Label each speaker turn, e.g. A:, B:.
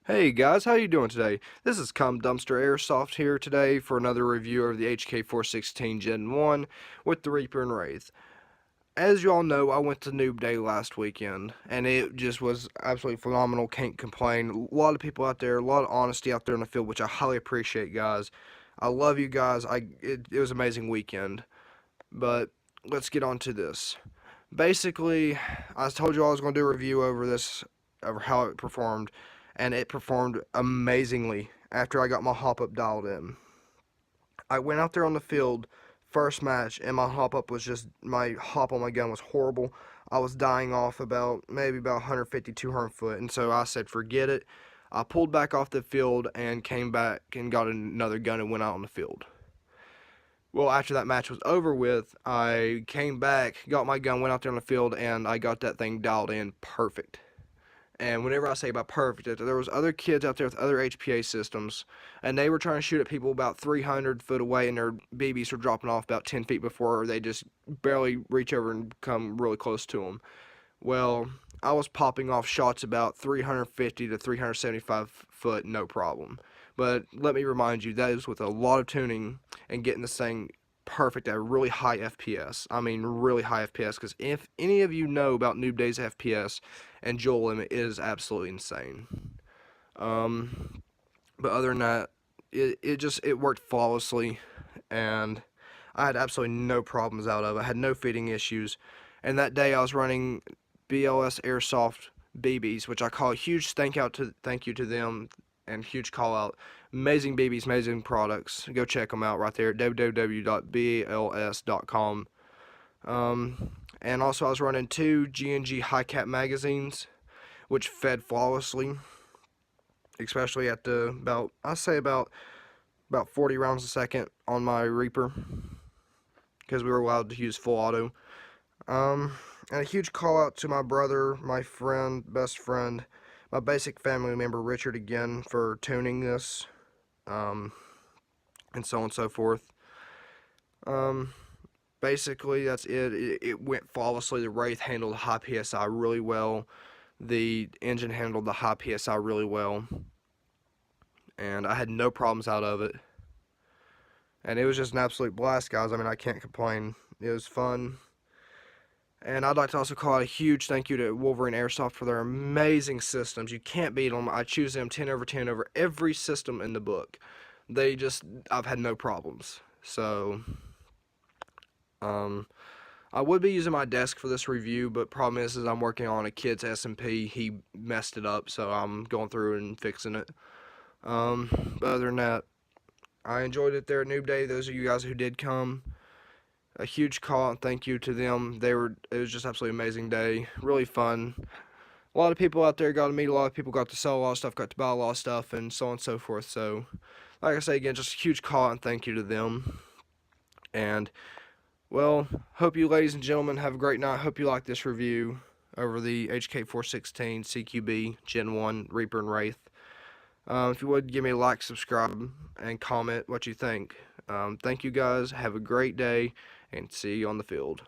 A: Hey guys, how you doing today? This is Dumpster Airsoft here today for another review of the HK416 Gen 1 with the Reaper and Wraith. As you all know, I went to Noob Day last weekend, and it just was absolutely phenomenal, can't complain. A lot of people out there, a lot of honesty out there in the field, which I highly appreciate, guys. I love you guys. It was an amazing weekend. But let's get on to this. Basically, I told you I was going to do a review over how it performed, and it performed amazingly after I got my hop up dialed in. I went out there on the field first match, and my hop on my gun was horrible. I was dying off maybe about 150, 200 foot, and so I said, forget it. I pulled back off the field and came back and got another gun and went out on the field. Well, after that match was over with, I came back, got my gun, went out there on the field, and I got that thing dialed in perfect. And whenever I say about perfect, there was other kids out there with other HPA systems, and they were trying to shoot at people about 300 foot away, and their BBs were dropping off about 10 feet before they just barely reach over and come really close to them. Well, I was popping off shots about 350 to 375 foot, no problem. But let me remind you, that is with a lot of tuning and getting this thing perfect at really high FPS. I mean, really high FPS, because if any of you know about Noob Day's FPS and Joel Limit, it is absolutely insane. But other than that, it worked flawlessly, and I had absolutely no problems out of it. I had no feeding issues, and that day I was running BLS Airsoft BBs, which I call a huge thank you to them, and huge call out. Amazing BBs, amazing products. Go check them out right there at www.bls.com. And also I was running two G&G high cap magazines, which fed flawlessly, especially at about 40 rounds a second on my Reaper, because we were allowed to use full auto. And a huge call out to my brother, my friend, best friend, my basic family member Richard again for tuning this, and so on and so forth. Basically that's it. It went flawlessly. The Wraith handled high PSI really well. The engine handled the high PSI really well, and I had no problems out of it. And it was just an absolute blast, guys. I mean, I can't complain. It was fun. And I'd like to also call out a huge thank you to Wolverine Airsoft for their amazing systems. You can't beat them. I choose them 10 over 10 over every system in the book. I've had no problems. So, I would be using my desk for this review, but problem is I'm working on a kid's SMP. He messed it up, so I'm going through and fixing it. But other than that, I enjoyed it there at Noob Day. Those of you guys who did come, a huge call and thank you to them. It was just absolutely amazing day, really fun. A lot of people out there got to meet a lot of people, got to sell a lot of stuff, got to buy a lot of stuff, and so on and so forth. So, like I say again, just a huge call and thank you to them. And, well, hope you ladies and gentlemen have a great night. Hope you like this review over the HK416 CQB Gen 1 Reaper and Wraith. If you would, give me a like, subscribe, and comment what you think. Thank you guys. Have a great day, and see you on the field.